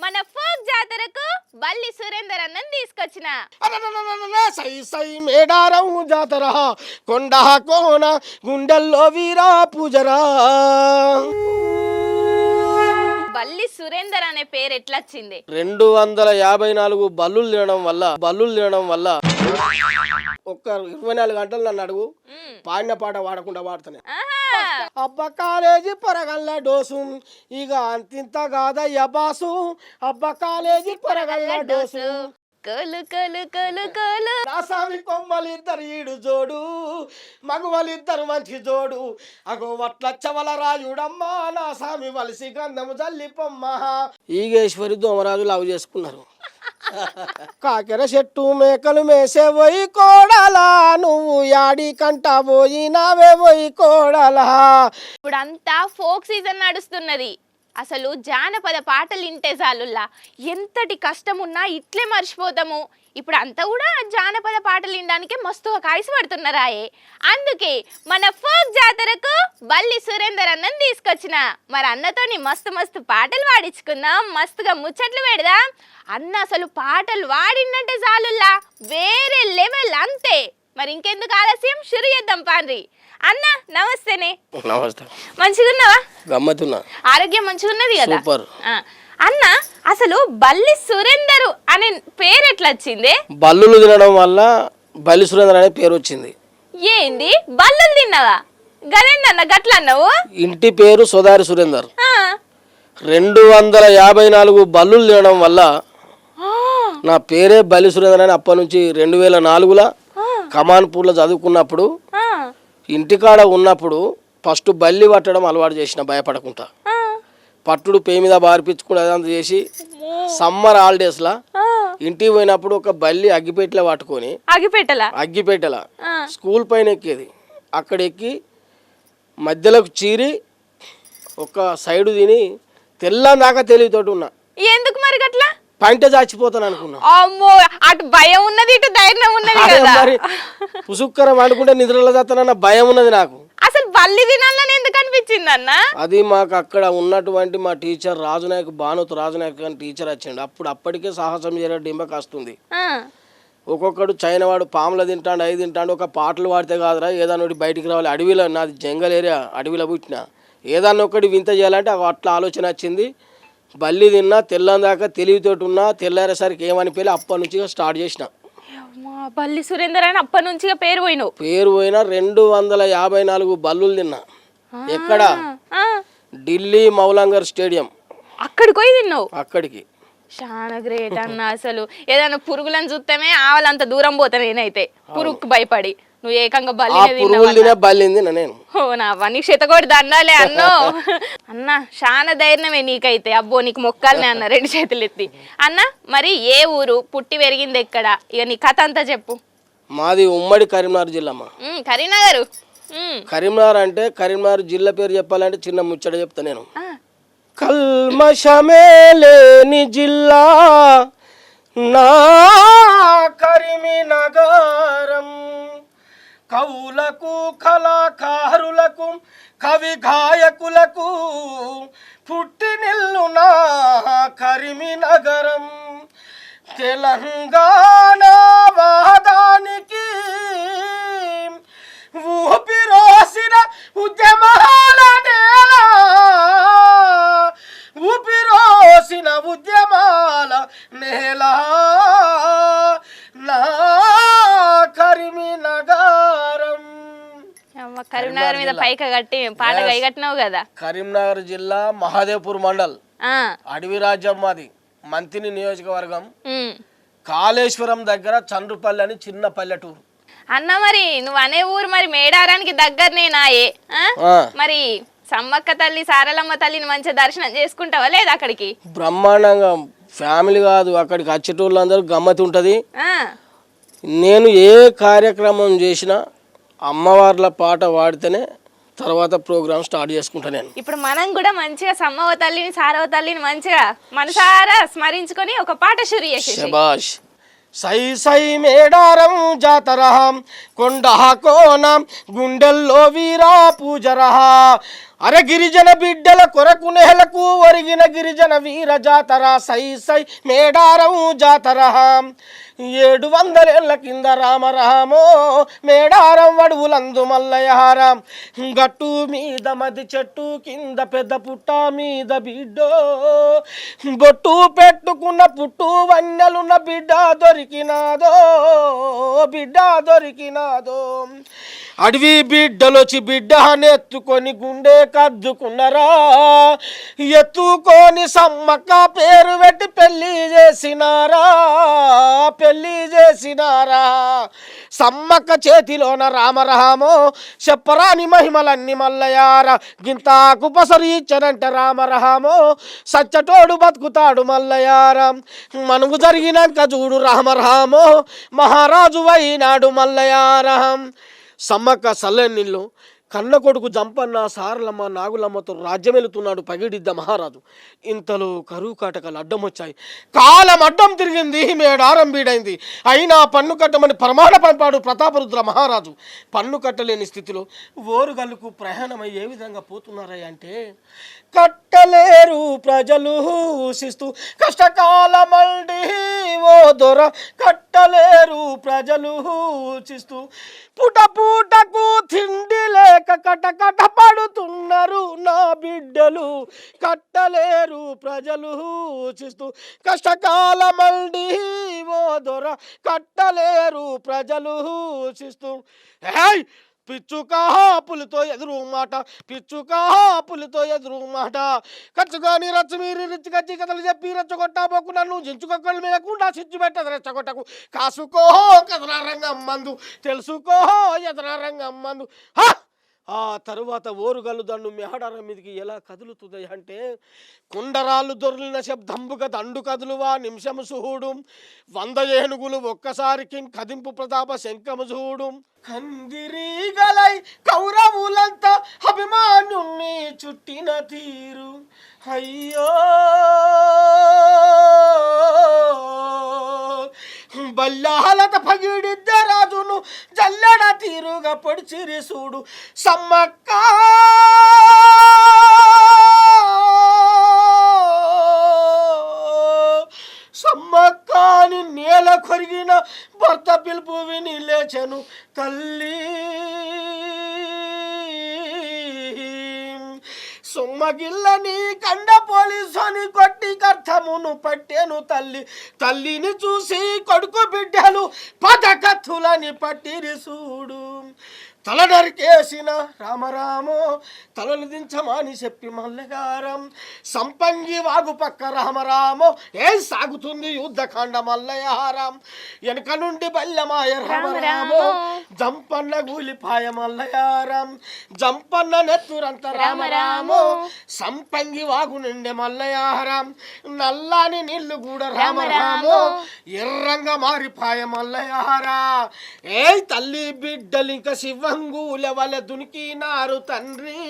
మన ఫోక్ జాతరకు బల్లి సురేందర్ అన్నని తీసుకొచ్చిన. సై సై మేడారం జాతర కొండ కోన గుండెల్లో వీరా పూజరా. బల్లి సురేందర్ అనే పేరు ఎట్లా వచ్చింది? 254 బల్లులు తినడం వల్ల ఒక్క 24 గంటలు నన్ను అడుగు, పాడిన పాట వాడకుండా వాడుతానే. అబ్బ కాలేజీ పొరగల్ల డోసు ఇక అంతింత కాదయ్య బాసు, అబ్బ కాలేజీ పొరగల్ల డోసు కోలు కోలు కోలు కోలు. నా సామి కొమ్మలిద్దరు ఈడు జోడు, మగవలిద్దరు మంచి జోడు, అగో వట్ల చవల రాయుడమ్మా నా సామి వలసి గంధము జల్లి పొమ్మ. ఈగేశ్వరి దోమరాజు లవ్ చేసుకున్నారు. కాకెర చెట్టు మేకలు మేసే పోయి కోడలా, నువ్వు యాడి కంట పోయినావే పోయి కోడలా. ఇప్పుడు అంతా ఫోక్ సీజన్ నడుస్తున్నది. అసలు జానపద పాటలు వింటే చాలుల్లా ఎంతటి కష్టం ఉన్నా ఇట్లే మర్చిపోతాము. ఇప్పుడు అంతా కూడా జానపద పాటలు వినడానికే మస్తు కాయసి పడుతున్నారాయే. అందుకే మన ఫోక్ జాతరకు బల్లి సురేందర్ అన్నని తీసుకొచ్చిన. మరి అన్నతోని మస్తు మస్తు పాటలు పాడించుకుందాం, మస్తుగా ముచ్చట్లు పెడదాం. అన్న అసలు పాటలు వాడిందంటే చాలుల్లా వేరే లెవెల్ అంతే. మరి ఇంకెందుకు ఆలస్యం, షురు చేద్దాం పాండ్రి. అన్న నమస్తేనే. నమస్తే. మంచిగున్నావా? గమ్మతున్నా. ఆరోగ్యం మంచిగున్నది కదా? సూపర్. అన్న అసలు బల్లి సురేందర్ అనే పేరు ఎట్లా వచ్చింది? బల్లులు తినడం వల్ల బల్లి సురేందర్ అనే పేరు వచ్చింది. ఏంది బల్లులు తిన్నావా? గదేందన్న గట్ల అన్నావు? ఇంటి పేరు సోదారి సురేందర్. 254 బల్లులు తినడం వల్ల నా పేరే బల్లి సురేందర్ అని అప్పటి నుంచి 2004లో కమాన్పూర్లో చదువుకున్నప్పుడు ఇంటికాడ ఉన్నప్పుడు ఫస్ట్ బల్లి పట్టడం అలవాటు చేసిన, భయపడకుండా పట్టుడు పే మీద బారిపించుకుని అదంతా చేసి సమ్మర్ హాలిడేస్లా ఇంటికి పోయినప్పుడు ఒక బల్లి అగ్గిపెట్టెలా పట్టుకొని అగ్గిపెట్టెలా స్కూల్ పైన ఎక్కేది. అక్కడ ఎక్కి మధ్యలోకి చీరి ఒక సైడు తిని తెల్లందాకా తెలివితోటి ఉన్నా. ఎందుకు మరి గట్లా? పంట చచ్చిపోతాను అనుకున్నా. అమ్మో, అటు భయం ఉన్నది ఇటు ధైర్యం ఉన్నది కదా. మరి పుసుక్కరం అనుకుంటే నిద్రలో చేస్తానన్న భయం ఉన్నది నాకు. అసలు బల్లి తినాలని ఎందుకు అనిపించింది అన్న? అది మాకు అక్కడ ఉన్నటువంటి మా టీచర్ రాజునాయక్, భానుత్ రాజునాయక్ అని టీచర్ వచ్చిండు. అప్పటికే సాహసం చేయడం డింబకి వస్తుంది. ఒక్కొక్కడు చైనా వాడు పాములు తింటాడు, అవి తింటాడు. ఒక పాటలు పాడితే కాదురా ఏదన్నా ఒకటి బయటికి రావాలి. అడవిలో నాది జంగల్ ఏరియా, అడవిలో పుట్టిన ఏదన్నా ఒకటి వింత చేయాలంటే అట్లా ఆలోచన వచ్చింది. బల్లి తిన్నా తెల్లందాకా తెలివితోటి ఉన్నా, తెల్లారేసరికి ఏమనిపోయి అప్పటి నుంచి స్టార్ట్ చేసిన. బల్లి సురేందర్ అని అప్పటి నుంచి పేరు పోయినా 254 బల్లులు తిన్నా. ఎక్కడ? ఢిల్లీ మౌలంగర్ స్టేడియం. అక్కడికి పోయి తిన్నావు? అక్కడికి. చాలా గ్రేట్ అన్న. అసలు ఏదైనా పురుగులను చూస్తేనే ఆవాలంత దూరం పోతా నేనైతే పురుగుకు భయపడి. నువ్వు ఏకంగా బల్లింది నేను. ఓ నా పని శతకోటి దండాలే అన్నో. అన్న చాలా ధైర్యమే నీకైతే. అబ్బో నీకు మొక్కాలనే అన్న 2 చేతులు ఎత్తి. అన్న మరి ఏ ఊరు, పుట్టి పెరిగింది ఎక్కడ, ఇక నీ కథ అంతా చెప్పు. మాది ఉమ్మడి కరీంనగర్ జిల్లా. కరీంనగర్. కరీంనగర్ అంటే కరీంనగర్ జిల్లా పేరు చెప్పాలంటే చిన్న ముచ్చట చెప్తా నేను. కల్మషమే లేని జిల్లా నా కరీంనగరం, కవులకు కళాకారులకు కవి గాయకులకు పుట్టినిల్లు నా కరీంనగరం. తెలంగాణ వాదానికి ఊపిరోసిన ఉద్యమాల నేల, ఊపిరోసిన ఉద్యమాల నేల నా కరీంనగరం. కరీంనగర్ మీద పైక కట్టి పాట కట్టినావు కదా. కరీంనగర్ జిల్లా మహాదేవ్పూర్ మండల్, అడవి రాజ్యం మాది. మంతిని నియోజకవర్గం, కాళేశ్వరం దగ్గర చంద్రుపల్లి అని చిన్న పల్లెటూరు. అన్న మరి నువ్వు అనే ఊరు మరి మేడారానికి దగ్గరనే నాయే. మరి సమ్మక్క తల్లి, సారలమ్మ తల్లిని మంచిగా దర్శనం చేసుకుంటావా లేదా అక్కడికి? బ్రహ్మాండంగా. ఫ్యామిలీ కాదు, అక్కడికి వచ్చేటోళ్ళందరూ గమ్మతి ఉంటది. నేను ఏ కార్యక్రమం చేసినా అమ్మవార్ల పాట పాడితేనే తర్వాత ప్రోగ్రామ్ స్టార్ట్ చేసుకుంటా నేను. ఇప్పుడు మనం కూడా మంచిగా సమ్మవ తల్లిని, సారవ తల్లిని మంచిగా మనసారా స్మరించుకొని ఒక పాట షురు చేసేసి. శభాష్. సై సై మేడారం జాతర కొండ కోన గుండెల్లో వీరా పూజర, అరే గిరిజన బిడ్డల కొరకు నేలకు ఒరిగిన గిరిజన వీర జాతర సై సై మేడారం జాతర 700 ఏళ్ల కింద రామరామో మేడారం వడువులందు మల్లయారం గట్టు మీద మది చెట్టు కింద పెద్ద పుట్ట మీద బిడ్డో బొట్టు పెట్టుకున్న పుట్టు వన్నెలున్న బిడ్డ దొరికినాదో బిడ్డ దొరికినాదో అడవి బిడ్డలొచ్చి బిడ్డని ఎత్తుకొని గుండె కద్దుకున్నరా ఎత్తుకొని సమ్మక్క పేరు పెట్టి పెళ్లి చేసినారా సమ్మక్క చేతిలోన రామరామో చెప్పరాని మహిమలన్నీ మల్లయార గింతాకు పసరు ఇచ్చనంట రామరామో సచ్చటోడు బతుకుతాడు మల్లయార మనుగు జరిగినాక చూడు రామరామో మహారాజు అయినాడు మల్లయారం సమ్మక్క సల్లెన్నీళ్ళు కన్న కొడుకు జంపన్న సారలమ్మ నాగులమ్మతో రాజ్యం వెళుతున్నాడు పగిడిద్ద మహారాజు. ఇంతలో కరువు కాటకాలు అడ్డం వచ్చాయి. కాలం అడ్డం తిరిగింది, మేడారం బీడైంది. అయినా పన్ను కట్టమని ప్రమాణ పంపాడు ప్రతాపరుద్ర మహారాజు. పన్ను కట్టలేని స్థితిలో ఓరుగల్లుకు ప్రయాణమై ఏ విధంగా పోతున్నారయ్య అంటే కట్టలేరు ప్రజలు ఊసిస్తూ కష్టకాలమండి ఓ దొర కట్టలేరు ప్రజలు ఊచిస్తూ పుట పూటకు తిండి లేక కటకట పడుతున్నారు నా బిడ్డలు కట్టలేరు ప్రజలు ఊచిస్తూ కష్టకాలమండి ఓ దొర కట్టలేరు ప్రజలు ఊచిస్తూ ఏయ్ పిచ్చుకా పులితో ఎదురు మాట పిచ్చుకా పులితో ఎదురు మాట ఖర్చుగాని రచ్చమీరి రిచ్చిగా కథలు చెప్పి రెచ్చగొట్టాబోకు నన్ను జించుకొక్కలు మేయకుండా సిచ్చు పెట్టదు రెచ్చగొట్టకు కాసుకో కదరా రంగం మందు తెలుసుకో ఎదరా రంగం మందు. ఆ తరువాత ఓరుగల్లు దండు మేడారం మీదకి ఎలా కదులుతుంది అంటే కుండరాళ్ళు దొర్లిన శబ్దంబుగా దండు కదులువా నిమిషము చూడు 100 ఏనుగులు ఒక్కసారికి కదింపు ప్రతాప శంఖము చూడు కందిరీగలై కౌరవులంతా అభిమానుణ్ణి చుట్టిన తీరు అయ్యో బల్లాలత పగిడిద్ద రాజును జల్లెడ తీరుగా పొడిచిరి చూడు సమ్మక్క సమ్మక్కని నేల కొరిగిన భర్త పిలుపు విని లేచెను తల్లి సుమ్మగిల్లని కండ పోలీసుని కొట్టి కర్తమును పట్టెను తల్లి తల్లిని చూసి కొడుకు బిడ్డలు పదకత్తులని పట్టిరి చూడు తల నరికేసిన రామరామో తలలు దించమని చెప్పి మల్లగారం సంపంగి వాగు పక్క రామరామో ఏం సాగుతుంది యుద్ధకాండ మల్లయారం వెనక నుండి బల్లమాయ రామరామో జంపన్న గూలిపాయ మల్లయారం జంపన్న నెత్తురంత రామరామో సంపంగి వాగు నిండే మల్లయారం నల్లాని నీళ్లు కూడా రామరామో ఎర్రంగా మారిపాయ మల్లయారా ఏ తల్లి బిడ్డలు ఇంకా శివంగులవల దునికినారు తండ్రి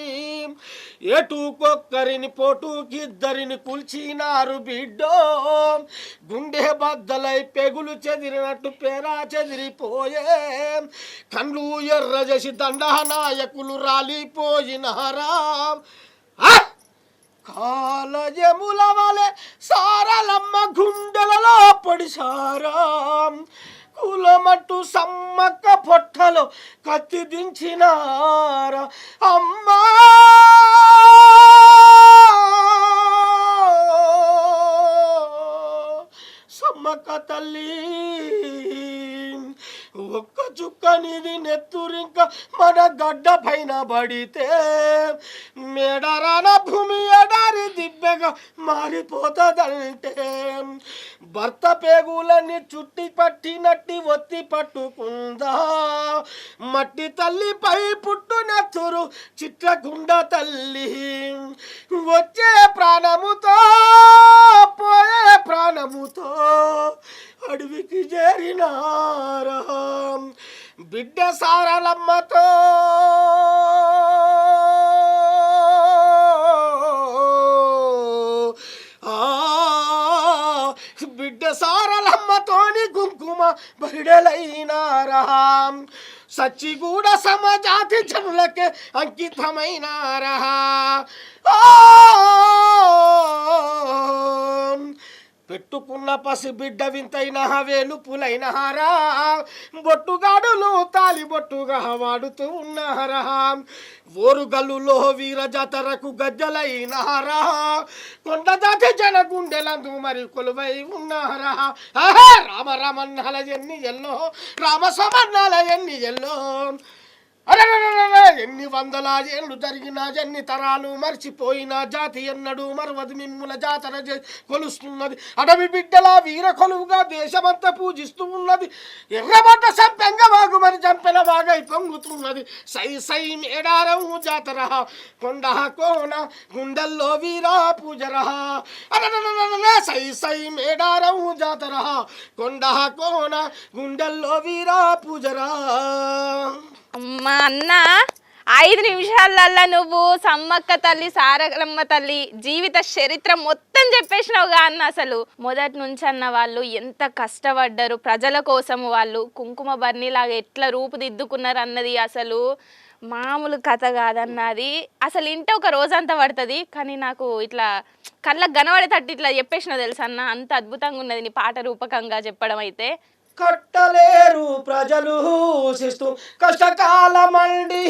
ఎటుకొక్కరిని పోటుకిద్దరిని కూల్చినారు బిడ్డో గుండె బద్దలై పెగులు చెదిరినట్టు పేరా చెదిరిపోయే కండ్లు ఎర్ర చేసి దండనాయకులు రాలిపోయినారా కాలజముల వలె సారలమ్మ గుండెలలో పొడిసారా కులమట్టు సమ్మక్క పొట్టలో కత్తి దించినారా అమ్మా సమ్మక్క తల్లి ఒక్క చుక్కనిది నెత్తురింక మన గడ్డ పైన పడితే మేడరాన భూమి ఎడారి దిబ్బెగా మారిపోతుందంటే భర్త పేగులని చుట్టి పట్టినట్టి ఒత్తి పట్టుకుందా మట్టి తల్లిపై పుట్టు నెత్తురు చిట్రగుండ తల్లి వచ్చే ప్రాణముతో పోయే ప్రాణముతో అడవికి చేరినారా బిడ్డ సారలమ్మతో బిడ్డ సారలమ్మతోని కుంకుమ బహిడలైనారా సచ్చిగూడ సమజాతి జనులకే అంకితమైనారా పెట్టుకున్న పసి బిడ్డ వింతైన వేలుపులైనహారా బొట్టుగాడులు తాలి బొట్టుగా వాడుతూ ఉన్నారా ఓరుగల్లులో వీర జాతరకు గజ్జలైనహారా కొండ జాతి జన గుండెలందు మరి కొలువై ఉన్నారా రామ రామన్నాల ఎన్ని ఎల్లో రామ సమన్నాల ఎన్ని ఎల్లో ఎన్ని వందల ఏళ్ళు జరిగిన ఎన్ని తరాలు మర్చిపోయిన జాతి ఎన్నడు మరవది మిమ్ముల జాతర కొలుస్తున్నది అడవి బిడ్డల వీర కొలువుగా దేశమంతా పూజిస్తూ ఉన్నది ఎర్రబడ్డ సంపెంగ వాగు మరి చంపెన వాగై పొంగుతున్నది సై సై మేడారం జాతర కొండ కోన గుండెల్లో వీరా పూజర సై సై మేడారం జాతర కొండ కోన గుండెల్లో వీరా పూజరా అమ్మా అన్న 5 నిమిషాలల్లా నువ్వు సమ్మక్క తల్లి సారలమ్మ తల్లి జీవిత చరిత్ర మొత్తం చెప్పేసినావుగా అన్న. అసలు మొదటి నుంచి అన్న వాళ్ళు ఎంత కష్టపడ్డారు ప్రజల కోసము, వాళ్ళు కుంకుమ బర్నీలాగా ఎట్లా రూపుదిద్దుకున్నారు అన్నది అసలు మామూలు కథ కాదన్నది. అసలు ఇంటే ఒక రోజంతా పడుతుంది, కానీ నాకు ఇట్లా కళ్ళకు కనబడేటట్టు ఇట్లా చెప్పేసిన తెలుసు అన్న. అంత అద్భుతంగా ఉన్నది నీ పాట రూపకంగా చెప్పడం అయితే. కట్టలేరు ప్రజలు శిస్తూ కష్టకాలమండి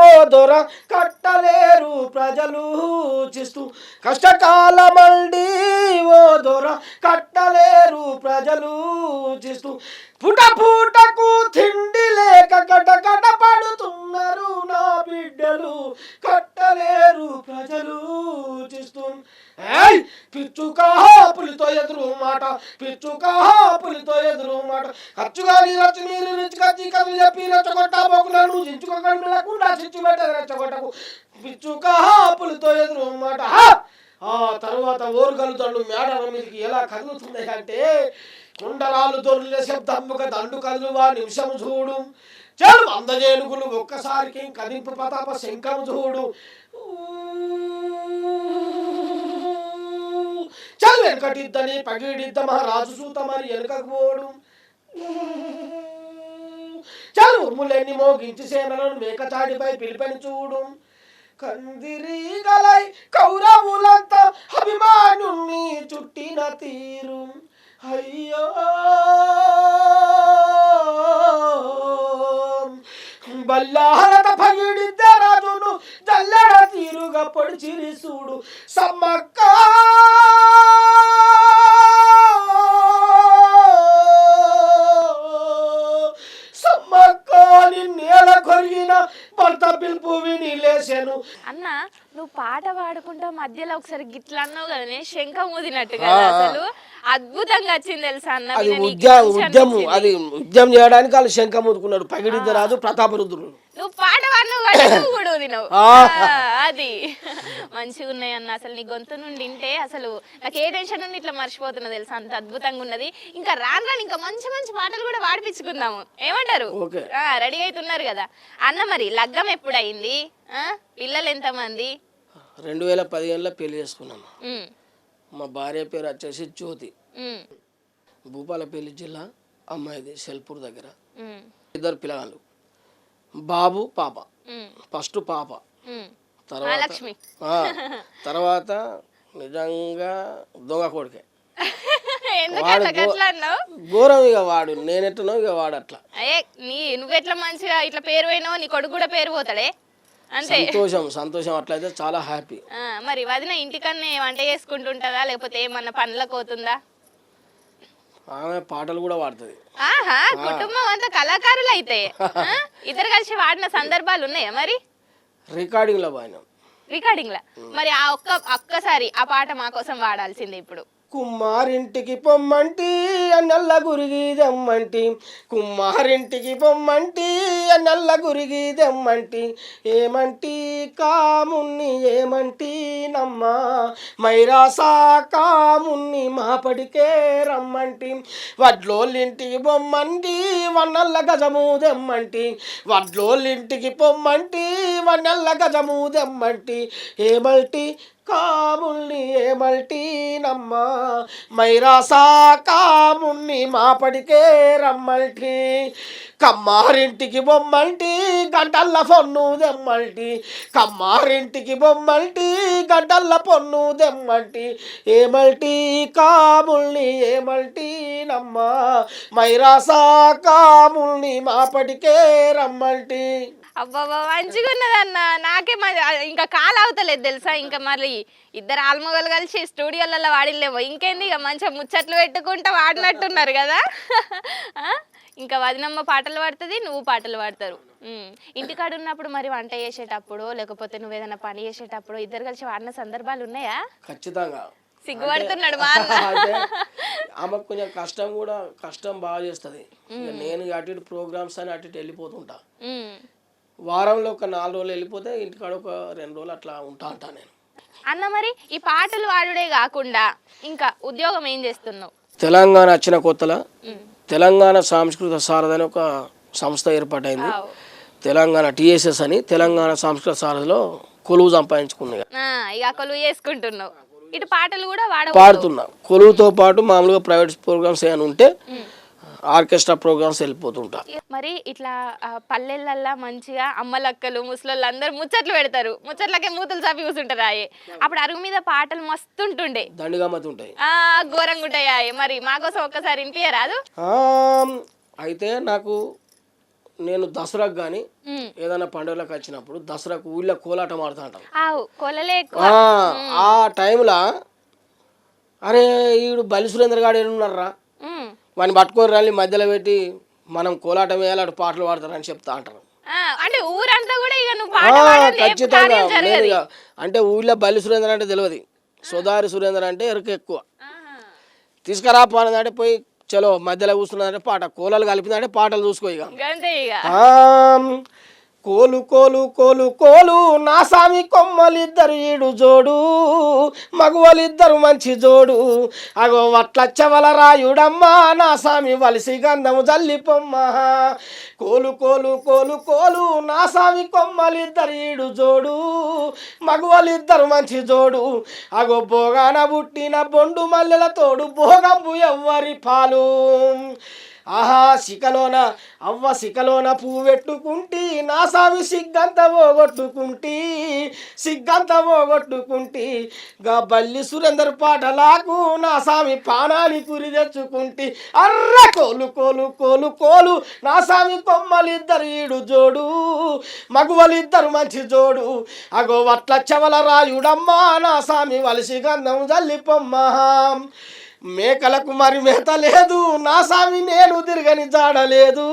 ఓ దొర కట్టలేరు ప్రజలు చిస్తూ కష్టకాలమండి ఓ దొర కట్టలేరు ప్రజలు చిస్తూ పుట పూటకు తిండి లేక కటకట పడుతున్నారు నా బిడ్డలు కట్టలేరు ప్రజలు చిస్తూ పిచ్చుక పులితో ఎదురు మాట పిచ్చుక పులితో ఎదురు మాట ఖర్చుగా నీరచ్చు నీరు రుచికచ్చి కథలు చెప్పి రెచ్చగొట్టా పోకున్నాను చించుకోకుండా లేకుండా చిచ్చు పెట్ట రెచ్చగొట్టకు పిచ్చుక పులితో ఎదురు మాట. ఆ తర్వాత ఓరుగలుతాడు మేడల మీదకి ఎలా కదులుతుంది అంటే కుండరాలు దొర్లే శబ్దముగా దండు కదులువా నిమిషం చూడు చాలు అందజేనుగులు ఒక్కసారికి కదింపు ప్రతాప శంఖం చూడు చల్ వెనకటిద్దని పగిడిద్ద మహారాజు సూతమని వెనుకకు పోడు చల్ ఉర్ములెన్ని మోగించి సేనలను మేకచాడిపై పిలిపని చూడు కందిరీగలై కౌరవులంతా అభిమానుణ్ణి చుట్టిన తీరు అయ్యో బల్లారత పగిడిద్ద రాజును జల్లెడ తీరుగా పొడిచిరి చూడు సమ్మక్క నేల కొరిగిన భర్త పిలుపు విని లేచెను. అన్న నువ్వు పాట పాడుకుంటా మధ్యలో ఒకసారి గిట్లా అన్నావు కదా, నేను శంఖం ఊదినట్టు కదా, అసలు అద్భుతంగా వచ్చింది తెలుసా అన్న. అది ఉద్యమం చేయడానికి వాళ్ళు శంఖం ఊదుకున్నాడు పగిడిద్ద రాజు ప్రతాపరుద్రుడు. నువ్వు పాట పాడినావు కూడా ఊదినావు, అది మంచిగా ఉన్నాయి అన్న. అసలు నీ గొంతు నుండి వింటే అసలు నాకు ఏ టెన్షన్ నుండి ఇట్లా మర్చిపోతున్నా తెలుసా, అంత అద్భుతంగా ఉన్నది. ఇంకా రాను ఇంకా మంచి మంచి పాటలు కూడా పాడిపించుకుందాము, ఏమంటారు? రెడీ అవుతున్నారు కదా అన్న. మరి లగ్గం ఎప్పుడైంది, పిల్లలు ఎంతమంది? 2015లో పెళ్లి చేసుకున్నాము. మా భార్య పేరు వచ్చేసి జ్యోతి, భూపాలపల్లి జిల్లా, అమ్మాయిది సెల్పూర్ దగ్గర. 2 పిల్లగాళ్ళు, బాబు పాప. ఫస్ట్ పాప, తర్వాత నిజంగా దొంగ కొడుకే. ఘోరం ఇక వాడు, నేనెట్లనో ఇక వాడు అట్లా. నువ్వెట్లా మంచిగా ఇట్లా పేరు పోయినావు, నీ కొడుకు కూడా పేరు పోతాడే. అంతే, సంతోషం. అట్లయితే చాలా హ్యాపీ. మరి వదిన ఇంటికన్నా వంట చేసుకుంటుంటదా లేకపోతే ఏమన్నా పనులకు పోతుందా? ఆమె పాటలు కూడా పాడుతుంది. ఆహా, కుటుంబం అంతా కళాకారులు అయితే. ఇద్దరు కలిసి వాడిన సందర్భాలు ఉన్నాయా మరి? రికార్డింగ్ లో పాడినాం. రికార్డింగ్ లా? మరి ఆ ఒక్కసారి ఆ పాట మా కోసం వాడాల్సిందే ఇప్పుడు. కుమ్మారింటికి పొమ్మంటి నల్ల గురిగి దమ్మంటి, కుమ్మారింటికి పొమ్మంటి నల్ల గురిగి దమ్మంటి, ఏమంటి కామున్ని ఏమంటి నమ్మ మైరాసా కామున్ని మాపడికే రమ్మంటి, వడ్లోళ్ళింటికి పొమ్మంటి వన్నల్ల గజము దెమ్మంటి, వడ్లోళ్ళింటికి పొమ్మంటి వన్నల్ల గజము దెమ్మంటి, ఏమంటి కాముల్ని ఏమల్టీనమ్మా మైరాసా కాముల్ని మాపడికే రమ్మల్టి కమ్మారింటికి బొమ్మల్టి గంటల్ల పొన్ను దెమ్మల్టి కమ్మారింటికి బొమ్మల్టి గంటల్ల పొన్ను దెమ్మల్టి ఏమల్టి కాముల్ని ఏమల్టీనమ్మా మైరాసా కాముల్ని మాపడికే రమ్మల్టి. అబ్బాబా మంచిగా ఉన్నదన్న. నాకే ఇంకా కాలు అవుతలేదు తెలుసా. ఇంకా మరి ఇద్దరు ఆల్మొగలు కలిసి స్టూడియోలలో వాడిల్లేమో. ఇంకేంది ఇక మంచిగా ముచ్చట్లు పెట్టుకుంటా వాడినట్టున్నారు కదా. ఇంకా వదినమ్మ పాటలు పాడుతుంది, నువ్వు పాటలు పాడతారు. ఇంటికాడ ఉన్నప్పుడు మరి వంట చేసేటప్పుడు లేకపోతే నువ్వు ఏదైనా పని చేసేటప్పుడు ఇద్దరు కలిసి వాడిన సందర్భాలు ఉన్నాయా? ఖచ్చితంగా. సిగ్గుపడుతున్నాడు మా అన్న. ఆమెకు కొంచెం కష్టం బాగా చేస్తుంది. నేను అటు ఇటు ప్రోగ్రామ్స్ అని అటు ఇటు వెళ్ళిపోతుంటా. వారంలో ఒక 4 రోజులు వెళ్ళిపోతే ఇంటికాడ ఒక 2 రోజులు అట్లా ఉంటా నేను. అన్న మరి ఈ పాటలు వాడుడే కాకుండా ఇంకా ఉద్యోగం ఏం చేస్తున్నావు? తెలంగాణ వచ్చిన కొత్తలో తెలంగాణ సాంస్కృతిక సారథి అని ఒక సంస్థ ఏర్పాటైంది. తెలంగాణ TSS అని తెలంగాణ సాంస్కృతిక సారథిలో కొలువు సంపాదించుకున్నా. ఇక కొలువు చేసుకుంటున్నావు. ఇటు పాటలు కూడా పాడుతున్నా. కొలువుతో పాటు మామూలుగా ప్రైవేట్ ప్రోగ్రామ్స్ ఏమైనా ఉంటే ఆర్కెస్ట్రా ప్రోగ్రామ్స్ వెళ్ళిపోతుంటా. మరి ఇట్లా పల్లెలల్లా మంచిగా అమ్మలక్కలు ముసలోళ్ళు అందరు ముచ్చట్లు పెడతారు. ముచ్చట్లకే మూతులు చాపి కూర్చుంటారు. అప్పుడు అరుగు మీద పాటలు మస్తు ఉంటుండే, దండిగమ్మతి ఉంటాయి, ఘోరంగా ఉంటాయి. మరి మాకోసం ఒక్కసారి వినిపించరాదు? అయితే నేను దసరాకు కానీ ఏదైనా పండుగలకు వచ్చినప్పుడు దసరాకు ఊళ్ళో కోలాటం ఆడుతూ ఉంటాను. ఆ టైంలో అరే ఈడు బలి సురేంద్ర గారు ఏమున్నారా వాడిని పట్టుకొని రండి మధ్యలో పెట్టి మనం కోలాటం వేయాలి అటు పాటలు పాడతారని చెప్తా అంటారు. ఖచ్చితంగా. అంటే ఊళ్ళో బలి సురేంద్ర అంటే తెలియదు, సోదారి సురేంద్ర అంటే ఎరుక ఎక్కువ. తీసుకురా పానదంటే పోయి చలో మధ్యలో కూర్చున్నదంటే పాట, కోలాలు కలిపిందంటే పాటలు చూసుకో. ఇక కోలు కోలు కోలు కోలు నా సామి కొమ్మలిద్దరు ఈడు జోడు మగువలిద్దరు మంచి జోడు అగో వట్ల చెవల రాయుడమ్మా నా సామి వలిసి గంధము జల్లిపొమ్మ. కోలు కోలు కోలు కోలు నా సామి కొమ్మలిద్దరు ఈడు జోడు మగువలిద్దరు మంచి జోడు అగో భోగాన పుట్టిన బొండు మల్లెల తోడు భోగంబు ఎవ్వరి పాలు. ఆహా సికలోన అవ్వ సికలోన పువ్వు పెట్టుకుంటి నా సామి సిగ్గంత పోగొట్టుకుంటి గా బల్లి సురేందర్ పాటలాకు నా సామి పానాని కురి తెచ్చుకుంటి. అర్ర కోలు కోలు కోలు కోలు నా సామి కొమ్మలిద్దరు ఈడు జోడు మగువలిద్దరు మంచి జోడు అగో వట్ల చెవల రాయుడమ్మా నా సామి వలిసి గంధం జల్లిపొమ్మ. మేకలకు మరి మేత లేదు నా సామి నేను తిరగని జాడలేదు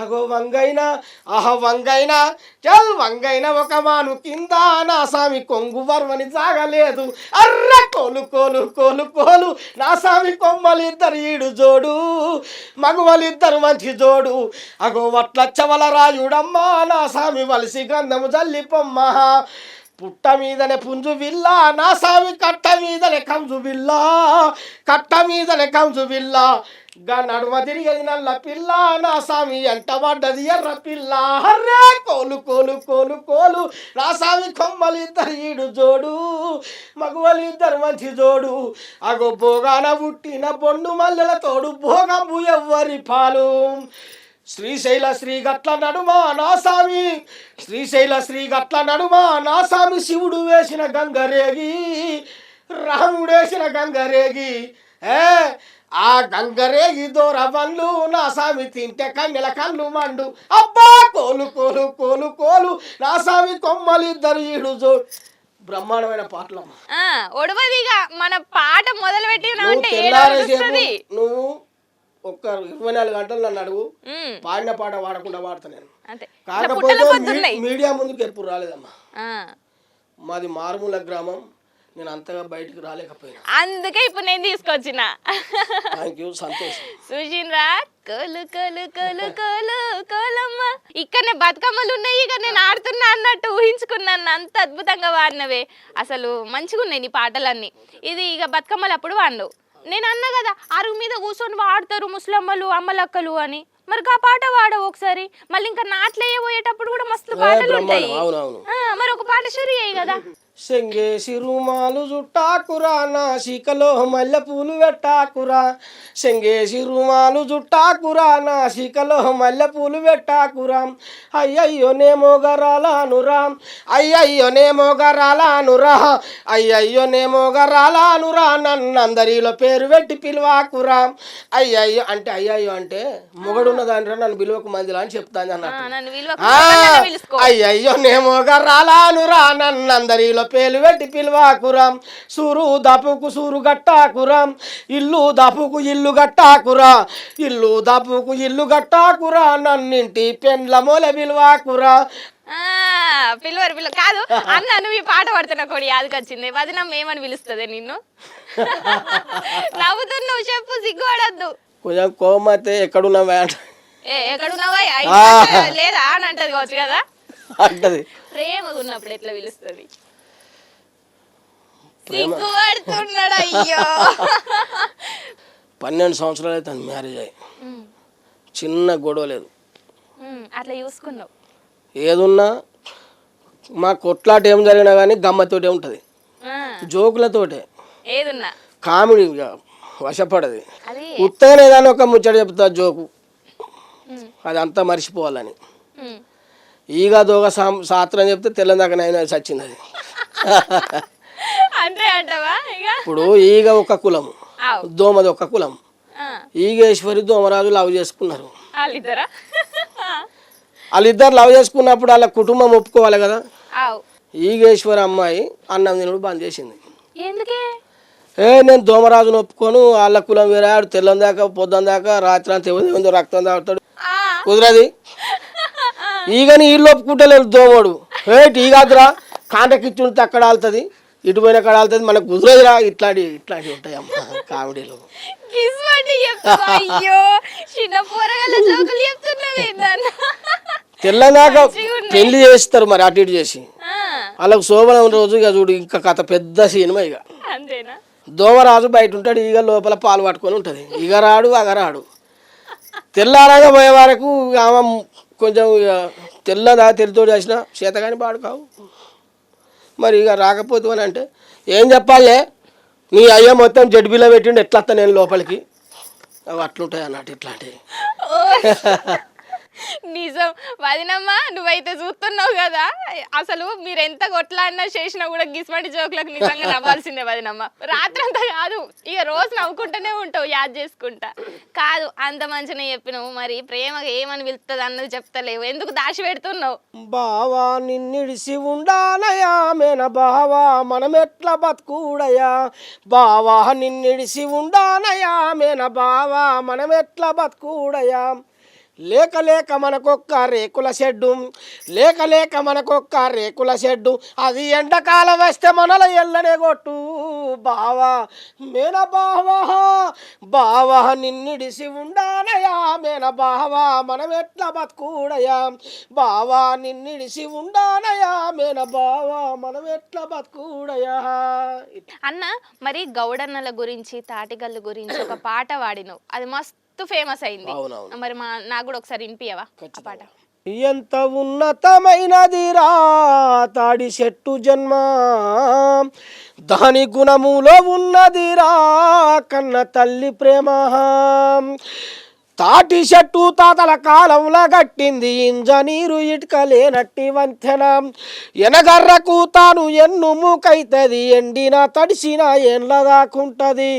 అగో వంగైనా వంగైనా చల్ వంగైనా ఒక మాను కింద నా సామి కొంగు వర్వని జాగలేదు. అర్ర కోలు కోలు కోలు కోలు నా సామి కొమ్మలిద్దరు ఈడు జోడు మగువలిద్దరు మంచి జోడు అగో వట్ల చెవల రాయుడమ్మా నా సామి వలిసి గంధము జల్లిపొమ్మ. పుట్ట మీదనే పుంజు విల్ల నా సామి కట్ట మీదనే కంజు విల్ల గా నడుమ తిరిగేది నల్ల పిల్ల నా సామి ఎంట పడ్డది ఎర్ర పిల్ల. హర్రే కోలు కోలు కోలు కోలు నా సామి కొమ్మలిద్దరు ఈడు జోడు మగువలిద్దరు మంచి జోడు అగో భోగాన పుట్టిన బొండు మల్లెల తోడు భోగంబు ఎవ్వరి పాలు. శ్రీశైల శ్రీగట్ల నడుమా నా సామి శివుడు వేసిన గంగరేగి రాముడేసిన గంగరేగి ఆ గంగరేగి దూర బండ్లు నా సామి తింటే కన్నెల కళ్ళు మండు. అబ్బా కోలు కోలు కోలు కోలు నా సామి కొమ్మలిద్దరు ఈడు జోడు. బ్రహ్మాండమైన పాటలమ్మా. ఒడవదిగా మన పాట మొదలు పెట్టి నువ్వు ఒక్క 24 గంటలు నన్ను అడుగు, పాడిన పాట వాడకుండా వాడతా నేను. కాకపోతే మీడియా ముందుకు ఎప్పుడు రాలేదమ్మా. మాది మారుమూల గ్రామం, నేను అంతగా బయటికి రాలేకపోయినా, అందుకే ఇప్పుడు నేను తీసుకొచ్చిన. థాంక్యూ, సంతోషం. సుజీన్రా కోలు కోలు కోలు కోలు కోలమ్మ. ఇక్కడనే బతుకమ్మలు ఉన్నాయి, ఇక నేను ఆడుతున్నా అన్నట్టు ఊహించుకున్నాను. అంత అద్భుతంగా వాడినవే, అసలు మంచిగా ఉన్నాయి నీ పాటలన్నీ. ఇది ఇక బతుకమ్మలు అప్పుడు వాడినవు. నేను అన్నా కదా అరుగు మీద కూర్చొని వాడతారు ముస్లమ్మలు అమ్మలక్కలు అని, మరి ఆ పాట వాడవు ఒకసారి, మళ్ళీ ఇంకా నాట్లయ్యే పోయేటప్పుడు కూడా మస్తు పాటలు ఉంటాయి. అవునవును. మరి ఒక పాట షురు అయ్యి కదా. శంగేసి రుమాలు జుట్టాకురా నాసికలో మల్లెపూలు పెట్టాకురా, శంగేసి రుమాలు జుట్టాకురా నాసికలో మల్లెపూలు పెట్టాకురా, అయ్యయ్యో నేమో గరాలానురా, అయ్యయ్యో నేమో గరాలానురా, అయ్యయ్యో నేమో గరాలానురా, నన్నందరిలో పేరు పెట్టి పిలువాకురా. అయ్యయ్యో అంటే అయ్యయ్యో అంటే మొగడున్న దాంట్లో నన్ను పిలువకు మందిలా అని చెప్తాను అన్నట్టు. అయ్యయ్యో నేమో గరాలానురా, నన్నందరిలో పేలు పెట్టి పిలువాకురా, సూరు దాపుకు సూరు గట్టాకురా, ఇల్లు దాపుకు ఇల్లు గట్టాకురా, ఇల్లు దాపుకు ఇల్లు గట్టాకురా, నన్నింటి పెండ్ల మూల పిలువాకురా. పిలువరు కాదు అన్న, నువ్వు ఈ పాట పడుతున్నా కొడి యాదకొచ్చింది. వదినమ్మ ఏమని పిలుస్తుంది నిన్ను? నవ్వుతున్నావు, చెప్పు, సిగ్గుపడద్దు. కొంచెం కోమతే ఎక్కడున్నావా ఎక్కడున్నావా లేదా అని అంటది కావచ్చు కదా. అంటది. ప్రేమగా ఉన్నప్పుడు ఎట్లా పిలుస్తుంది? సిగ్గుపడుతున్నాడు. అయ్యో 12 సంవత్సరాలు అయితే మ్యారేజ్ అయ్యి, చిన్న గొడవ లేదు. అట్లా చూసుకున్నావు. ఏదున్నా మా కొట్లాట ఏం జరిగినా కానీ గమ్మతోటే ఉంటుంది, జోకులతోటే, ఏదున్నా కామెడీగా వశపడది. ఉత్తగానే ఏదైనా ఒక ముచ్చట చెప్తా జోకు, అది అంతా మర్చిపోవాలని. ఈగ దోగ శాస్త్రం చెప్తే తెల్లందాక నైనా చచ్చింది అది. అంతే అంటవా? ఇప్పుడు ఈగ ఒక కులం, దోమది ఒక కులం. ఈగేశ్వరి దోమరాజు లవ్ చేసుకున్నారు. వాళ్ళిద్దరు లవ్ చేసుకున్నప్పుడు వాళ్ళ కుటుంబం ఒప్పుకోవాలి కదా. ఈగేశ్వరి అమ్మాయి అన్నం తినడు బంద్ చేసింది. నేను దోమరాజును ఒప్పుకోను, వాళ్ళ కులం వేరే, ఆడు తెల్లం దాకా పొద్దున దాకా రాత్రి అంతా ఏదో రక్తం తాగుతాడు, కుదరది. ఈగని వీళ్ళు ఒప్పుకుంటలేదు. దోమడు ఈగాదురా కాంటకిచ్చుంటే అక్కడ ఆలుతుంది, ఇటు పోయిన అక్కడ ఆలుతుంది, మనకు కుదరదురా. ఇట్లాంటివి ఉంటాయి అమ్మ కామెడీలో. తెల్లదాకా పెళ్లి చేస్తారు మరి అటు ఇటు చేసి, వాళ్ళకు శోభనం రోజు ఇక చూడు ఇంకా కథ పెద్ద సినిమా. ఇక దోమరాజు బయట ఉంటాడు, ఈగ లోపల పాలు పట్టుకొని ఉంటుంది. ఇక రాడు అగరాడు. తెల్లారాగా పోయే వరకు ఆమె కొంచెం తెల్లదా తెల్లతోడు చేసిన చేతగాని పాడు కావు. మరి ఇక రాకపోతే అని అంటే ఏం చెప్పాలే, నీ అయ్య మొత్తం జడ్బీలో పెట్టిండు, ఎట్లా వస్తా నేను లోపలికి. అవి అట్లుంటాయి అన్నట్టు ఇట్లాంటివి. నిజం వదినమ్మ, నువ్వైతే చూస్తున్నావు కదా, అసలు మీరు ఎంత కొట్లాడినా చేసినా కూడా గిస్మంటి జోకులకు నిజంగా నవ్వాల్సిందే వదినమ్మ. రాత్రంతా కాదు, ఇక రోజు నవ్వుకుంటూనే ఉంటావు యాద్ చేసుకుంటా. కాదు అంత మంచిగా చెప్పినావు, మరి ప్రేమగా ఏమని పిలుస్తుంది అన్నది చెప్తలేవు, ఎందుకు దాచి పెడుతున్నావు? బావా నిన్నిడిసి ఉండానయా మేన బావా మనం ఎట్లా బతుకుడయా, బావా నిన్నిడిసి ఉండానయా మేన బావా మనం ఎట్లా బతుకుడయా, లేక లేక మనకొక్క రేకుల షెడ్డు, లేక లేక మనకొక్క రేకుల షెడ్డు, అది ఎండాకాలం వస్తే మనల ఎల్లనే కొట్టు, బావా మేన బావా బావా నిన్నిడిసి ఉండానయా మేన బావా మనం ఎట్లా బతుకుడయా, బావా నిన్నిడిసి ఉండానయా మేన బావా మనం ఎట్లా బతుకుడయా. అన్న, మరి గౌడన్నల గురించి తాటిగల్లు గురించి ఒక పాట వాడినావు, అది మస్తు ఫేమస్ అయింది. మరి నాకు కూడా ఒకసారి వినిపియవా ఆ పాట? ఎంత ఉన్నతమైనదిరా తాడి చెట్టు జన్మ, దాని గుణములో ఉన్నదిరా కన్న తల్లి ప్రేమ, తాటి చెట్టు తాతల కాలంలో గట్టింది ఇంజనీరు ఇటుకలేనట్టి వంతెన, ఎనగర్రకు తాను ఎన్ను మూకైతుంది, ఎండిన తడిసిన ఎండ్ల దాకుంటది,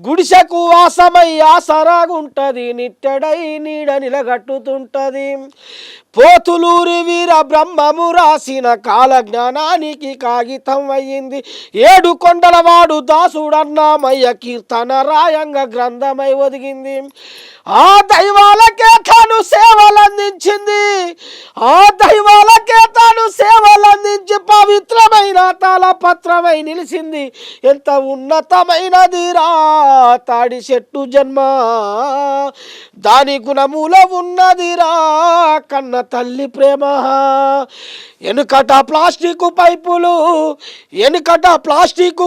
గుడిసెకు వాసమై ఆసరాగుంటది, నిట్టెడై నీడ నిలగట్టుతుంటది, పోతులూరి వీర బ్రహ్మము రాసిన కాల జ్ఞానానికి కాగితం అయ్యింది, 7 కొండలవాడు దాసుడన్నామయ్య కీర్తన రాయంగా గ్రంథమై ఒదిగింది, ఆ దైవాలకే తాను సేవలందించింది, ఆ దైవాలకే తాను సేవలందించి పవిత్రమైన తాళపత్రమై నిలిచింది, ఎంత ఉన్నతమైనదిరా తాడి చెట్టు జన్మ, దాని గుణములో ఉన్నదిరా కన్న తల్లి ప్రేమ, ఎనుకట ప్లాస్టిక్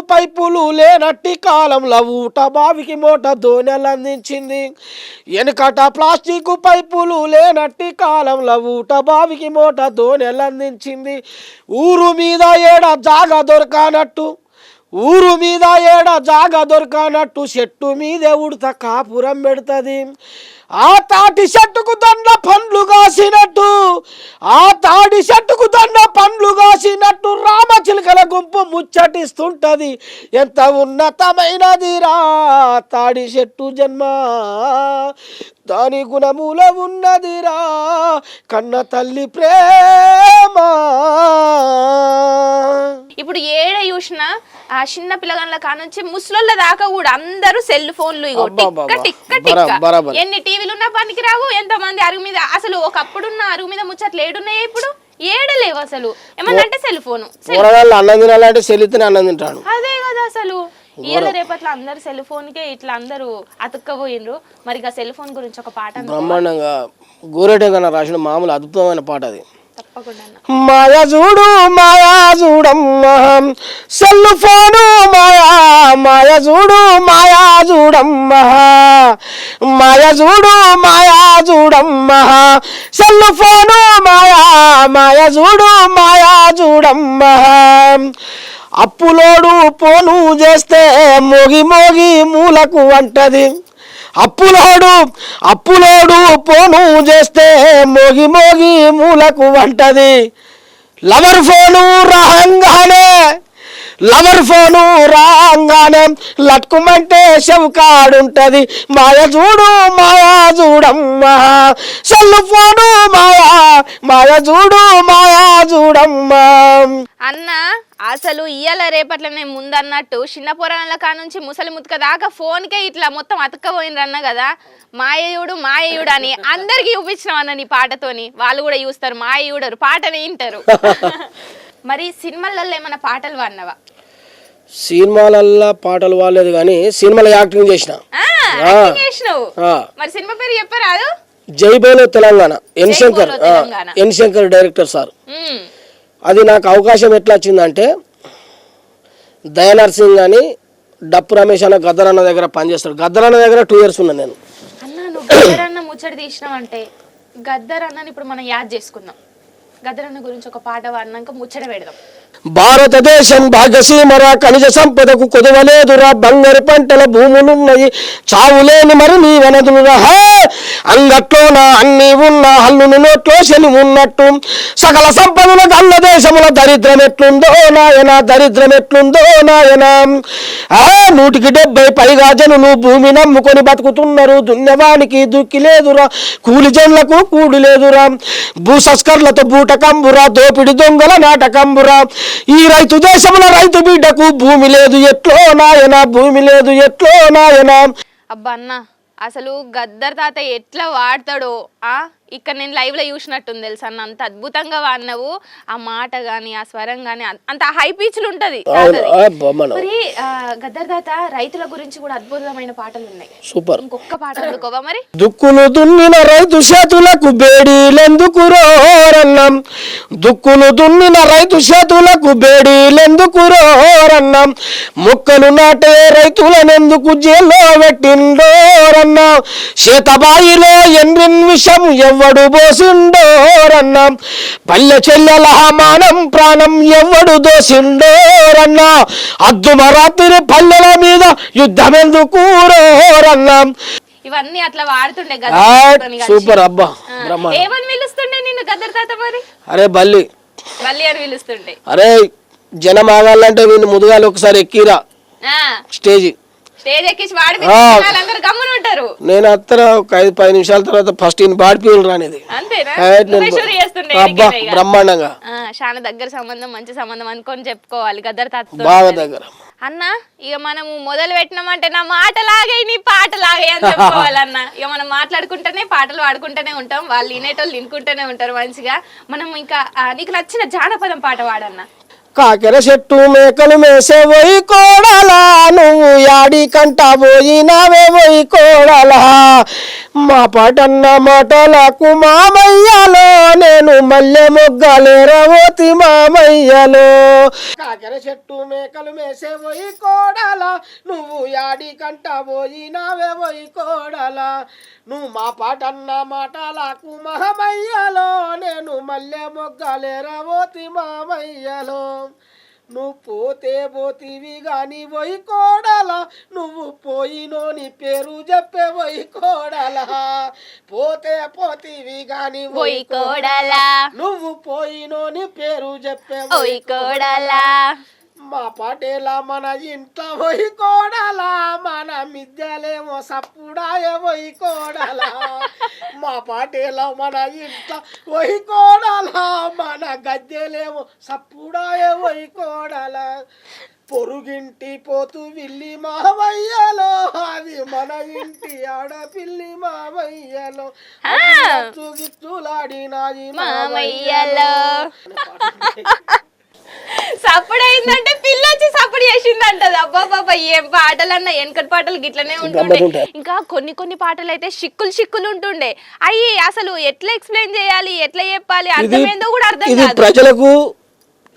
పైపులు లేనట్టి కాలంలో ఊట బావికి మోట దోణెలు అందించింది, వెనుక వెనకట ప్లాస్టిక్ పైపులు లేనట్టి కాలంలో ఊట బావికి మోట దోనెలందించింది. ఊరు మీద ఏడ జాగా దొరకనట్టు చెట్టు మీదే ఉడత కాపురం పెడుతుంది. ఆ తాటి చెట్టుకు దండ పండ్లు కాసినట్టు రామచిలుకల గుంపు ముచ్చటిస్తుంటది. ఎంత ఉన్నతమైనదిరా తాడి చెట్టు జన్మ, దాని గుణముల ఉన్నదిరా కన్న తల్లి ప్రేమ. ఇప్పుడు ఏడ చూసినా ఆ చిన్న పిల్లగాళ్ళ కానుంచి ముసలోళ్ళ దాకా కూడా అందరూ సెల్ ఫోన్లు. ఎన్ని టీవీలు ఉన్నా పనికి రావు. ఎంత మంది అరుగు మీద, అసలు ఒకప్పుడున్న అరుగు మీద ముచ్చట్లు ఏడున్నాయి, ఇప్పుడు ఏడలేవు అసలు. ఏమన్నా అంటే సెల్ ఫోన్. అన్నం తినాలంటే సెల్లితేనే అన్నం తింటాడు. అదే కదా అసలు. ఇవాళ రేపట్లో అందరు సెల్ ఫోన్ కే ఇట్లా అందరూ అతుక్కపోయినరు. మరి ఆ సెల్ ఫోన్ గురించి ఒక పాట బ్రహ్మాండంగా గోరెటంగా రాసిన మామూలు అద్భుతమైన పాట అది. మాయా చూడమ్మా సెల్ ఫోను మాయా చూడమ్మా సెల్ ఫోను మాయా చూడమ్మా. అప్పులోడు పోను చేస్తే మోగి మూలకు అంటది. అప్పులోడు పోను చేస్తే మోగి మూలకు వంటది. లవర్ ఫోను రాంగానే లట్టుకుమంటే చెవుకాడుంటది. మాయ చూడమ్మా సెల్ ఫోను మాయ చూడమ్మా. అన్న అసలు ఇయ్యాల రేపట్లనే ముందన్నట్టు చిన్న పొరాల కానుంచి ముసలి ముత్క దాకా ఫోన్కే ఇట్లా మొత్తం అతక్కపోయినరన్న కదా. మాయయుడు అని అందరికి చూపించినాం అన్న నీ పాటతోని. వాళ్ళు కూడా చూస్తారు, మాయయుడరు పాటనే వింటారు. మరి సినిమాలలో ఏమైనా పాటలు పాడినవా? సినిమాలల్లో పాటలు పాడలేదు కానీ సినిమాలో యాక్టింగ్ చేసినావు. మరి సినిమా పేరు చెప్పరాదు? జై బోలో తెలంగాణ, ఎన్ శంకర్ డైరెక్టర్ సార్. అది నాకు అవకాశం ఎట్లా వచ్చిందంటే, దయానర్సింగ్ అని డప్పు రమేష్ అన్న గద్దరన్న దగ్గర పనిచేస్తాడు. గద్దరన్న దగ్గర 2 years ఉన్నా నేను. అన్న నువ్వు గద్దరన్న ముచ్చట తీసినావంటే గద్దరన్నని ఇప్పుడు మనం యాద్ చేసుకుందాం. గద్దరన్న గురించి ఒక పాట పాడినాక ముచ్చట పెడదాం. భారతదేశం భాగ్యసీమరా, ఖనిజ సంపదకు కొదవలేదురా, బంగారు పంటల భూములున్నాయి, చావులేని మరి నీ వనదులురా. అంగట్లోన అన్ని ఉన్న హల్లుని నోట్లో శని ఉన్నట్టు, సకల సంపదల గల్ల దేశముల దరిద్రం ఎట్లుందో నాయన. 170 పైగా జనులు భూమి నమ్ముకొని బతుకుతున్నారు. దున్నవానికి దుక్కి లేదురా, కూలి జనులకు కూడి లేదురా, భూసస్కర్లతో బూటకంబురా, దోపిడి దొంగల నాటకంబురా. ఈ రైతు దేశముల రైతు బిడ్డకు భూమి లేదు ఎట్లో నాయన. అబ్బా అన్న అసలు గద్దర్ తాత ఎట్లా వాడతాడో ఇక్కడ నేను లైవ్ లో చూసినట్టుంది తెలుసా అన్న. అంత అద్భుతంగా వాడినవు. ఆ మాట గాని ఆ స్వరం గాని అంత హై పిచ్లు ఉంటది. మరి గద్దర్ తాత రైతుల గురించి కూడా అద్భుతమైన పాటలు ఉన్నాయి. సూపర్. ఇంకొక పాట అందుకోవా మరి? దుక్కులు దున్నిన రైతు చేతులకు బేడీలెందుకు రోరన్నం, మొక్కలు నాటే రైతులనెందుకు జైల్లో పెట్టిండోరన్నా, శేతబాయిలో ఎండ్రిన్ విషం ఎవడు పోసిండోరన్నా, పల్లె చెల్లెల మానం ప్రాణం ఎవడు దోసిండోరన్నా, అద్దుమరాత్రి పల్లెల మీద యుద్ధం ఎందుకు రోరన్నా. ఇవన్నీ అట్లా వాడుతుండే. సూపర్. అబ్బా ఏమని పిలుస్తుండే నిన్ను గద్దర్ తాత మరి? అరే బల్లి అని పిలుస్తుండే. అరే జనం ఆగాలంటే వీళ్ళు ముదుగాలు ఒకసారి ఎక్కిరా స్టేజ్ ఎక్కించి గమ్మున ఉంటారు. నేను అత్తర ఒక 5-10 నిమిషాల తర్వాత ఫస్ట్ ఈయన పాడిపోయిన రానిది. బ్రహ్మాండంగా చాలా దగ్గర సంబంధం, మంచి సంబంధం అనుకొని చెప్పుకోవాలి గద్దర్ తాత బాగా దగ్గర. అన్న ఇక మనము మొదలు పెట్టినామంటే నా మాటలాగే నీ పాటలాగే అని చెప్పుకోవాలన్న. ఇక మనం మాట్లాడుకుంటేనే పాటలు పాడుకుంటూనే ఉంటాం, వాళ్ళు వినేటోళ్ళు వినుకుంటూనే ఉంటారు మంచిగా. మనం ఇంకా నీకు నచ్చిన జానపదం పాట పాడన్నా. కాకెర చెట్టు మేకలు మేసే పోయి కోడలా, నువ్వు యాడి కంట పోయినావే పోయి కోడలా, మా పాటన్న మాటలకు మామయ్యలో నేను మల్లె మొగ్గలేరవోతి మామయ్యలో. కాకెర చెట్టు మేకలు మేసే పోయి కోడలా, నువ్వు యాడి కంట పోయినావే పోయి కోడలా నువ్వు మా పాటన్న మాటలకు మహమయ్యలో నేను మల్లె మొగ్గలేరవోతి మామయ్యలో నువ్వు పోతే పోతివి గాని పోయి కోడలా నువ్వు పోయినోని పేరు చెప్పే పోయి కోడలా పోతే పోతివి గాని పోయి కోడలా నువ్వు పోయినోని పేరు చెప్పే పోయి కోడలా మా పాటేలా మన ఇంట్లో పోయి కోడలా మన మిద్దెలేమో సప్పుడాయే పోయి కోడలా మా పాటేలా మన ఇంట్లో పోయి కోడలా మన గద్దెలేమో సప్పుడాయే పోయి కోడలా పొరుగింటి పోతు విల్లి మావయ్యలో అది మన ఇంటి ఆడపిల్లి మావయ్యలో గిచ్చులాడినాది మామయ్యలో సప్పుడు అయిందంటే పిల్ల వచ్చి సప్పుడు చేసిందంటది. అబ్బా బాబా ఏం పాటలన్నా వెనకటి పాటలు గిట్లనే ఉంటుండే. ఇంకా కొన్ని పాటలు అయితే షిక్కులు ఉంటుండే. అయ్యి అసలు ఎట్లా ఎక్స్ప్లెయిన్ చేయాలి ఎట్లా చెప్పాలి అర్థమైందో కూడా అర్థం ఇది కాదు. ప్రజలకు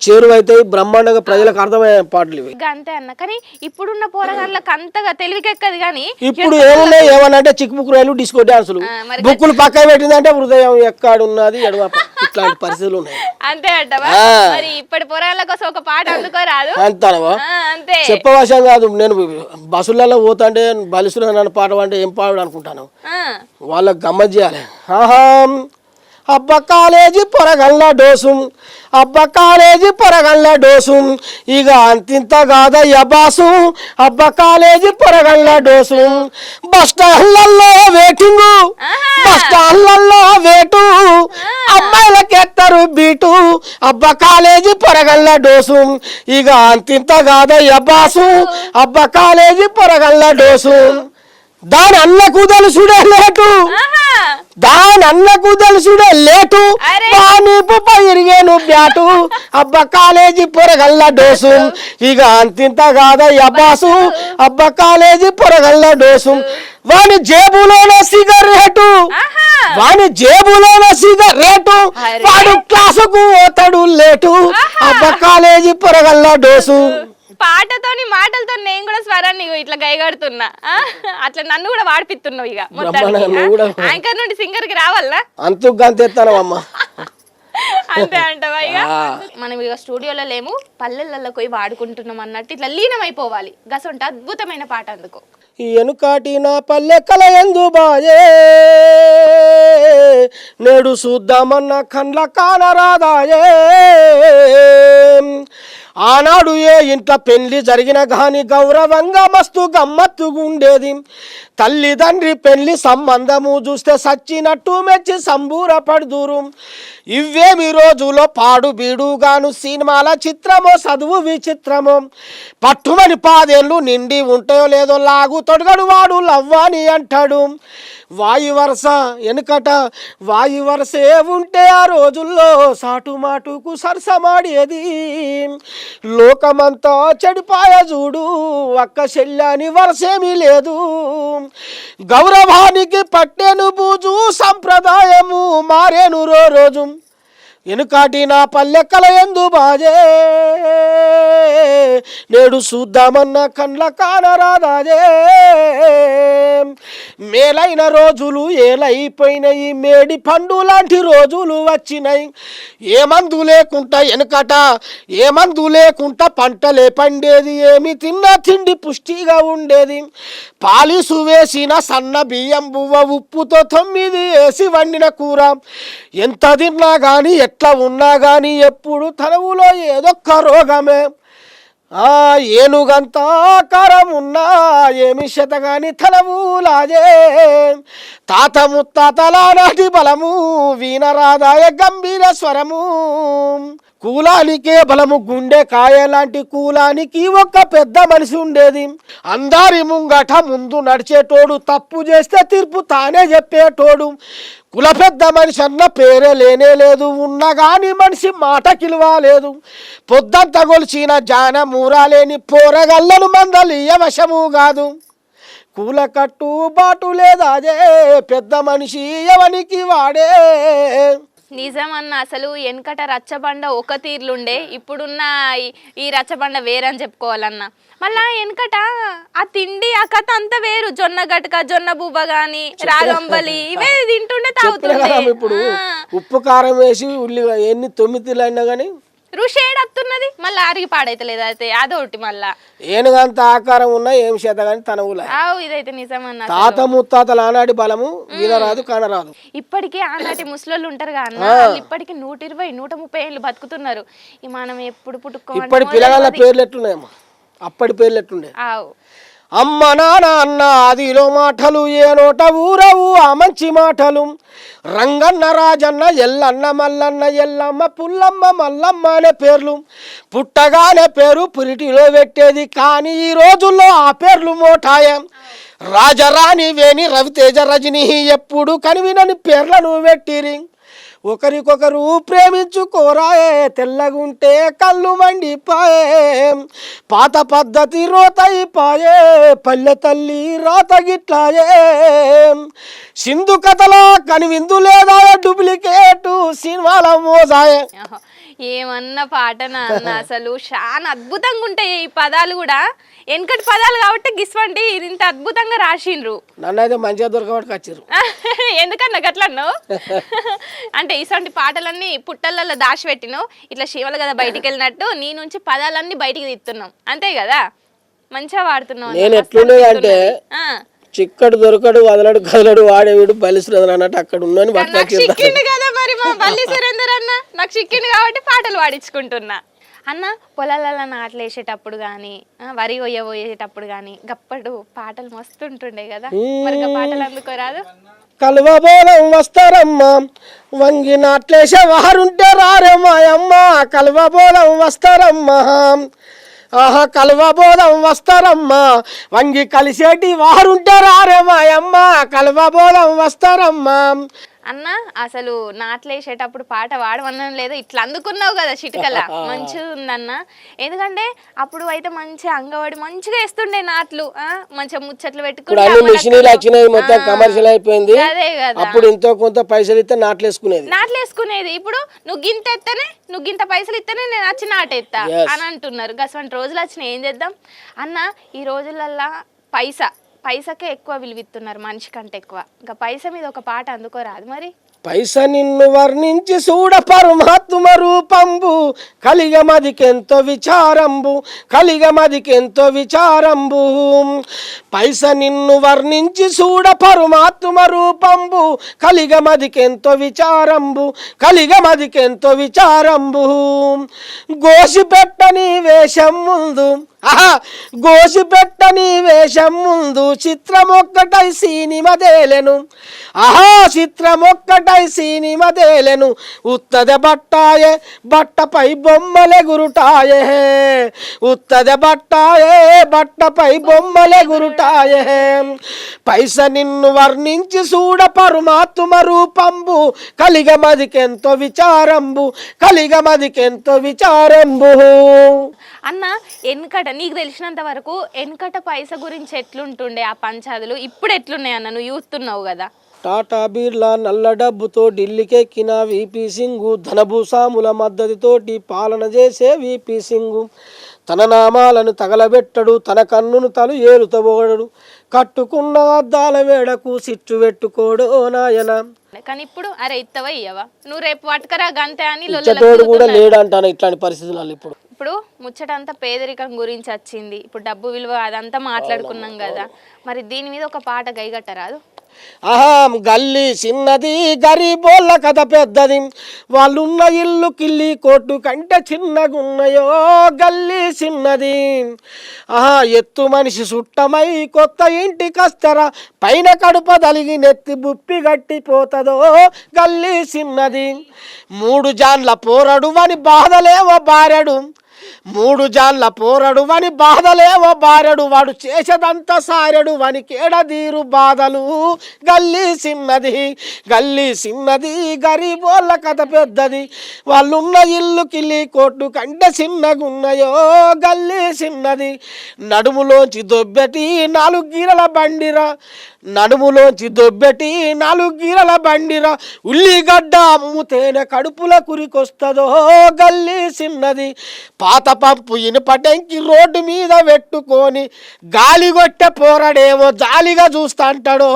చేరువైతే బ్రహ్మాండంగా ప్రజలకు అర్థమయ్యే పాటలు ఇవి. అంతే అన్న. కానీ ఇప్పుడున్న పోరగాళ్ళకి అంతగా తెలివికెక్కదు. కానీ ఇప్పుడు ఏమున్నాయి ఏమనంటే చిక్కుముక్కు రైలు డిస్కో డాన్సులు బుక్కులు పక్క పెట్టిందంటే హృదయం ఎక్కడున్నది ఎడమ ఇట్లాంటి పరిస్థితులు ఉన్నాయి. అంతే అంటవా? మరి ఇప్పటి పోరగాళ్ళ కోసం ఒక పాట అందుకోరాదు అంటావా? అంతే చెప్పవశం కాదు. నేను బస్సులలో పోతాంటే బలిసులు నన్ను పాట అంటే ఏం పాడు అనుకుంటాను. వాళ్ళకి గమ్మత్ చేయాలి. అబ్బ కాలేజీ పొరగల్ల డోసు అబ్బ కాలేజీ పొరగల్ల డోసు ఇక అంతింత కాదయ్య బాసు అబ్బ కాలేజీ పొరగల్ల డోసు బస్ స్టాండ్లలో వెయిటింగ్ బస్ స్టాండ్లలో వేటు అమ్మాయిలకెత్తరు బీటు అబ్బ కాలేజీ పొరగల్ల డోసు ఇక అంతింత కాదయ్య బాసు అబ్బ కాలేజీ పొరగల్ల డోసు దాని అన్నకు తెలుసుడే లేటు దాని అన్నకు తెలుసుడే లేటు పానీపు పైరిగేను బ్యాటు అబ్బ కాలేజీ పొరగల్ల డోసు ఇక అంతింత కాదయ్య బాసు అబ్బ కాలేజీ పొరగల్ల డోసు వాని జేబులోనే సిగరేటు వాని జేబులోనే సిగరేటు వాడు క్లాసుకు పోతాడు లేటు అబ్బ కాలేజీ పొరగల్ల డోసు. పాటతోని మాటలతో నేను కూడా స్వరాన్ని ఇట్లా గైగడుతున్నా. అట్లా నన్ను కూడా వాడిపిస్తున్నావు. ఇక యాంకర్ నుండి సింగర్ కి రావాలా అంతేస్తానమ్మా. అంతే అంటవా? ఇక మనం ఇక స్టూడియోలో లేము పల్లెలలో పోయి వాడుకుంటున్నాం అన్నట్టు ఇట్లా లీనమైపోవాలి. గసంటే అద్భుతమైన పాట అందుకో. ఎనుకాటి నా పల్లె కల ఎందు బాయే నేడు చూద్దామన్న కండ్ల కానరాదాయే ఆనాడు ఏ ఇంట్లో పెళ్లి జరిగిన గాని గౌరవంగా మస్తు గమ్మత్తుగుండేది. తల్లిదండ్రి పెళ్లి సంబంధము చూస్తే సచ్చినట్టు మెచ్చి సంబూరపడుదురు. ఇవేమి రోజులో పాడు బీడుగాను సినిమాల చిత్రమో చదువు విచిత్రమో పట్టుమని 10 ఏళ్ళు నిండి ఉంటాయో లేదో లాగు తొడగడు వాడు లవ్వాని అంటాడు. వాయు వరస వెనుకట వాయు వరసే ఉంటే ఆ రోజుల్లో సాటుమాటుకు సరసమాడేది. లోకమంతా చెడిపాయ చూడు అక్క చెల్లని వరసేమీ లేదు. గౌరవానికి పట్టెను బూజు సంప్రదాయము మారేను రోజు. వెనుకాటి నా పల్లెక్కల ఎందు బాజే నేడు చూద్దామన్న కండ్ల కానరాదాజే మేలైన రోజులు ఏలైపోయినాయి మేడి పండు లాంటి రోజులు వచ్చినాయి. ఏ మందు లేకుండా వెనుకట ఏ మందు లేకుండా పంటలే పండేది ఏమి తిన్నా తిండి పుష్టిగా ఉండేది. పాలిసు వేసిన సన్న బియ్యం బువ్వ ఉప్పుతో 9 వేసి వండిన కూర ఎంత తిన్నా కానీ ఎట్లా ఉన్నా కానీ ఎప్పుడు తనవులో ఏదొక్క రోగమే. ఏనుగంత ఆకారం ఉన్నా ఏమి శతగాని తలవులాజే తాత ముత్తాతల నాటి బలము వీణరాదాయ గంభీర స్వరము. కూలానికే బలము గుండె కాయ లాంటి కూలానికి ఒక పెద్ద మనిషి ఉండేది. అందరి ముంగట ముందు నడిచేటోడు తప్పు చేస్తే తీర్పు తానే చెప్పేటోడు. కుల పెద్ద మనిషి అన్న పేరే లేనే లేదు ఉన్నగాని మనిషి మాట కిలువాలేదు. పొద్దంత గొలిచిన జాన మూరాలేని పోరగల్లను మందలియ వశము కాదు. కూల కట్టు బాటు లేదాజే పెద్ద మనిషి ఎవనికి వాడే. నిజమన్న అసలు వెనకట రచ్చబండ ఒక తీర్లుండే ఇప్పుడున్న ఈ రచ్చబండ వేరని చెప్పుకోవాలన్నా. మళ్ళా వెనకట ఆ తిండి ఆ కథ అంతా వేరు. జొన్న గటక, జొన్న బువ్వ గాని, రాగంబలి ఇవే తింటుండే తాగుతుండే. ఇప్పుడు ఉప్పు కారం వేసి ఉల్లి ఎన్ని 9 తీర్లు అయినా కానీ రుచి ఏడత్తున్నది. మళ్ళీ ఆరిగి పాడైతలేదు అయితే అదొకటి. మళ్ళా ఏనుగంత ఆకారం ఉన్నా ఏం చేత కానీ తనవులా. ఇదైతే నిజమన్నా. తాత ముత్తాతల ఆనాటి బలము వినరాదు కానరాదు. ఇప్పటికే ఆనాటి ముసలోళ్ళు ఉంటారు కదా, ఇప్పటికి 120, 130 ఏళ్ళు బతుకుతున్నారు. మనం ఎప్పుడు ఇప్పటి పిల్లగాళ్ళ పేర్లు ఎట్లున్నాయమ్మా, అప్పటి పేర్లు ఎట్లుండే. అమ్మ నాన్న అన్న ఆదిలో మాటలు ఏ నోట ఊరవు ఆ మంచి మాటలు. రంగన్న రాజన్న ఎల్లన్న మల్లన్న ఎల్లమ్మ పుల్లమ్మ మల్లమ్మ అనే పేర్లు పుట్టగానే పేరు పురిటిలో పెట్టేది. కానీ ఈ రోజుల్లో ఆ పేర్లు మోటాయ. రాజరాణి వేణి రవితేజ రజని ఎప్పుడు కనివినని పేర్లను పెట్టిరి. ఒకరికొకరు ప్రేమించుకోరాయే తెల్లగుంటే కళ్ళు మండిపాయే. పాత పద్ధతి రోతయిపాయే పల్లె తల్లి రాతగిట్లాయే. సింధు కథలో కనివిందు లేదా డూప్లికేటు సినిమాల మోజాయే. ఏమన్నా పాటనా అన్న, అసలు చాలా అద్భుతంగా ఉంటాయి ఈ పదాలు కూడా. వెనకటి పదాలు కాబట్టి గిస్వంటి ఇది ఇంత అద్భుతంగా రాసిండ్రు. నన్ను అయితే మంచిగా దొరకబట్టి వచ్చారు. ఎందుకన్నా గట్లన్నావు? అంటే ఇటువంటి పాటలన్నీ పుట్టలలో దాచిపెట్టినావు. ఇట్లా శివలు కదా బయటికి వెళ్ళినట్టు నీ నుంచి పదాలన్నీ బయటికి తీస్తున్నాం అంతే కదా. మంచిగా వాడుతున్నావు. నేను ఎట్లుండే అంటే చిక్కడు దొరకడు వదలడు కదలడు వాడేవాడు బలిసురేంద్ర అన్నట్టు అక్కడ ఉన్నాను. చిక్కిండు కదా మరి మా బల్లి సురేందర్ అన్న, నాకు చిక్కిండు కాబట్టి పాటలు పాడించుకుంటున్నా. అన్న పొలాలలో నాట్లు వేసేటప్పుడు కానీ, వరి పోయేటప్పుడు కానీ గప్పడు పాటలు మస్తుంటుండే కదా. మరి పాటలు అందుకోరాదు? కలువబోలం వస్తారమ్మా వంగి నాట్లేసే వారుంటే రారే మాయమ్మ. కలువబోలం వస్తారమ్మా, ఆహా కలువబోధం వస్తారమ్మా వంగి కలిసేటి వారుంటే రారే మాయమ్మ. కలువబోధం వస్తారమ్మా అన్న. అసలు నాట్లేసేటప్పుడు పాట వాడమన్నాను లేదా, ఇట్లా అందుకున్నావు కదా చిటికల. మంచిగా ఉందన్న. ఎందుకంటే అప్పుడు అయితే మంచిగా అంగవాడి మంచిగా వేస్తుండే నాట్లు. మంచిగా ముచ్చట్లు పెట్టుకుంటే మిషనీలు వచ్చినాయి, మొత్తం కమర్షియల్ అయిపోయింది. అదే కదా, అప్పుడు ఎంతో కొంత పైసలు ఇస్తే నాట్లేసుకునేది. ఇప్పుడు నువ్వు గింత ఎత్తనే, నువ్వు గింత పైసలు ఇస్తేనే నేను వచ్చి నాటెత్తా అని అంటున్నారు. గసవంటి రోజులు వచ్చినాయి, ఏం చేద్దాం అన్న. ఈ రోజులల్లా పైసకే ఎక్కువ విలువిస్తున్నారు మనిషి కంటే ఎక్కువ. ఇంకా పైస మీద ఒక పాట అందుకోరాదు మరి? పైస నిన్ను వర్ణించి చూడ పరమాత్మ రూపంబు కలిగమదికెంతో విచారంబు కలిగమదికెంతో విచారంబు. పైస నిన్ను వర్ణించి చూడ పరమాత్మ రూపంబు కలిగమదికెంతో విచారంబు కలిగమదికెంతో విచారంబు. గోసిపెట్టని వేషం ముందు గోసిపెట్టని వేషం ముందు చిత్రమొక్కటై సినిమదేలెను. చిత్రమొక్కటై సినిమదేలెను. ఉత్తద బట్టాయే బట్టపై బొమ్మలే గురుటాయే. ఉత్తద బట్టాయే బట్టపై బొమ్మలే గురుటాయే. పైస నిన్ను వర్ణించి చూడ పరమాత్మ రూపంబు కలిగమదికెంతో విచారంబు కలిగమదికెంతో విచారంబు. అన్న వెనకట నీకు తెలిసినంత వరకు వెనకట పైస గురించి ఎట్లుంటుండే ఆ పంచాదులు, ఇప్పుడు ఎట్లున్నాయి అన్న? నువ్వు చూస్తున్నావు కదా. టాటా బిర్లా నల్ల డబ్బుతో ఢిల్లీకెక్కిన విపి సింగ్, ధనభూసాముల మద్దతుతోటి పాలన చేసే విపి సింగ్. తన నామాలను తగలబెట్టడు, తన కన్నును తలు ఏలుతబోడడు, కట్టుకున్న అద్దాల వేడకు సిట్టు పెట్టుకోడు ఓ నాయన. కానీ ఇప్పుడు అరే ఇత్తవా ఇయ్యవా, నువ్వు రేపు పట్టుకరా గంతే అని కూడా లేడంటాను. ఇట్లాంటి పరిస్థితులు ఇప్పుడు ముచ్చటంతా పేదరికం గురించి వచ్చింది. ఇప్పుడు డబ్బు విలువ అదంతా మాట్లాడుకున్నాం కదా. మరి దీని మీద ఒక పాట గైగట్టరాదు? గల్లీ చిన్నది గరీబోళ్ళ కథ పెద్దది, వాళ్ళున్న ఇల్లు కిల్లి కోటు కంటే చిన్నగున్నాయో గల్లీ చిన్నది. ఎత్తు మనిషి సుట్టమై కొత్త ఇంటికస్తరా పైన కడుప దలిగి నెత్తి బుప్పి గట్టిపోతుందో గల్లీ చిన్నది. 3 జాన్ల పోరడు అని బాధలేవో బారెడు, మూడు జాన్ల పోరడు వని బాధలేవో బారెడు వాడు చేసేదంతా సారెడు వని కేడదీరు బాధలు గల్లీ చిన్నది గరీబోళ్ళ కథ పెద్దది వాళ్ళున్న ఇల్లు కిల్లి కోట్లు కంటే చిన్నగున్నాయో గల్లీ చిన్నది నడుములోంచి దొబ్బెటి 4 గీరల బండిరా ఉల్లిగడ్డ అమ్ముతేనే కడుపుల కురికొస్తుందో గల్లీ చిన్నది పాత పంపు ఇనుపటెంకి రోడ్డు మీద పెట్టుకొని గాలి కొట్టే పోరడేమో జాలిగా చూస్తా అంటాడో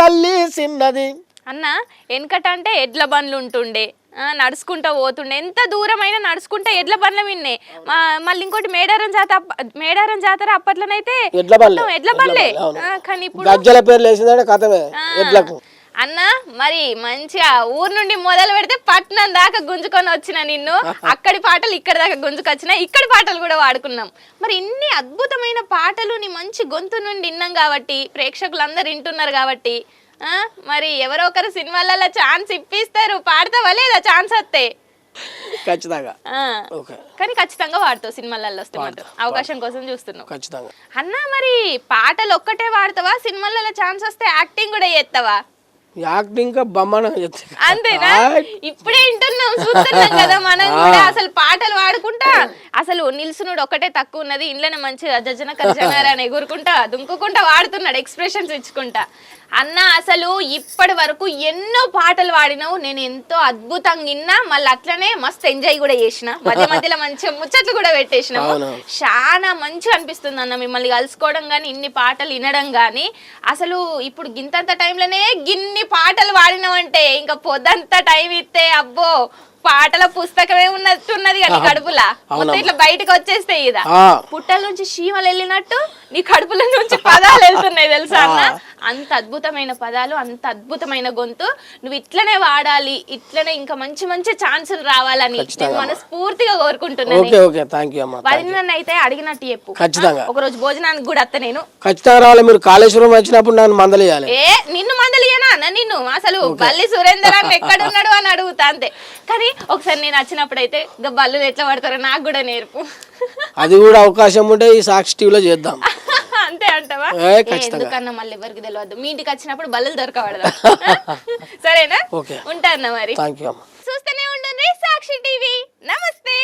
గల్లీ చిన్నది. అన్న వెనకట అంటే ఎడ్ల బండ్లు ఉంటుండే, నడుచుకుంటా పోతుండే, ఎంత దూరమైనా నడుచుకుంటా ఎడ్ల బండ్ల విన్నే. మళ్ళీ ఇంకోటి మేడారం జాతర అప్పట్లోనైతే ఎడ్ల బండ్లే. కానీ ఇప్పుడు గజ్జల పేర్లు వేసిందంటే కథమే ఎడ్లకు. అన్న మరి మంచిగా ఊరు నుండి మొదలు పెడితే పట్నం దాకా గుంజుకొని వచ్చిన నిన్ను, అక్కడి పాటలు ఇక్కడి దాకా గుంజుకొచ్చినా, ఇక్కడి పాటలు కూడా వాడుకున్నాం. మరి ఇన్ని అద్భుతమైన పాటలు నీ మంచి గొంతు నుండి విన్నాం కాబట్టి, ప్రేక్షకులు అందరు వింటున్నారు కాబట్టి, మరి ఎవరో ఒకరు సినిమాలలో ఛాన్స్ ఇప్పిస్తారు, పాడతావా లేదా ఛాన్స్ వస్తే? ఖచ్చితంగా. కానీ ఖచ్చితంగా వాడతావు, సినిమాలలో వస్తే మాత్రం అవకాశం కోసం చూస్తున్నావు. ఖచ్చితంగా. అన్న మరి పాటలు ఒక్కటే వాడతావా, సినిమాలలో ఛాన్స్ వస్తే యాక్టింగ్ కూడా చేస్తావా? యాక్టింగ్ బొమ్మన అంతేనా? ఇప్పుడే వింటున్నాం, చూస్తున్నాం కదా మనం కూడా. అసలు పాటలు పాడుకుంటా అసలు నిల్సునుడు ఒకటే తక్కువ ఉన్నది, ఇంట్లోనే మంచిగా జజన కజనారని ఎగురుకుంటా దుంకుకుంటా వాడుతున్నాడు, ఎక్స్ప్రెషన్స్ ఇచ్చుకుంటా. అన్న అసలు ఇప్పటి వరకు ఎన్నో పాటలు పాడినావు, నేను ఎంతో అద్భుతంగా విన్నా, మళ్ళీ అట్లనే మస్తు ఎంజాయ్ కూడా చేసిన, మధ్యలో మంచిగా ముచ్చట్లు కూడా పెట్టేసినాము. చాలా మంచిగా అనిపిస్తుంది అన్న మిమ్మల్ని కలుసుకోవడం కానీ, ఇన్ని పాటలు వినడం కానీ. అసలు ఇప్పుడు గింతంత టైంలోనే గిన్ని పాటలు పాడినావంటే ఇంకా పొద్దంతా టైం ఇస్తే అబ్బో పాటల పుస్తకమే ఉన్నట్టున్నది కానీ కడుపులా మొత్తం ఇట్లా బయటకు వచ్చేస్తాయి కదా, పుట్టల నుంచి చీమలు వెళ్ళినట్టు నీ కడుపుల నుంచి పదాలు వెళ్తున్నాయి తెలుసా అన్న. అంత అద్భుతమైన పదాలు, అంత అద్భుతమైన గొంతు. నువ్వు ఇట్లనే వాడాలి, ఇట్లనే ఇంకా మంచి మంచి ఛాన్సులు రావాలని నేను మనస్ఫూర్తిగా కోరుకుంటున్నాను. వదిన అయితే అడిగినట్టు చెప్పు, ఒక రోజు భోజనానికి కూడా అత్త నేను ఖచ్చితంగా రావాలి. మీరు కాళేశ్వరం వచ్చినప్పుడు నన్ను మందలియాలి. నిన్ను మందలియనా అన్న? నిన్ను అసలు బల్లి సురేందర్ అన్న ఎక్కడున్నాడు అని అడుగుతా అంతే. కానీ ఒకసారి నేను వచ్చినప్పుడు అయితే ఇంకా బల్లులు ఎట్లా పడతారో నాకు కూడా నేర్పు. అది కూడా అవకాశం ఉంటే ఈ సాక్షి టీవీలో చేద్దాం. అంతే అంటావా? ఎందుకన్నా మళ్ళీ ఎవరికి తెలియదు, మీ ఇంటికి వచ్చినప్పుడు బల్లులు దొరకబడదా? సరేనా? ఉంటారన్నా మరి. థాంక్యూ అమ్మ. చూస్తూనే ఉండండి సాక్షి టీవీ. నమస్తే.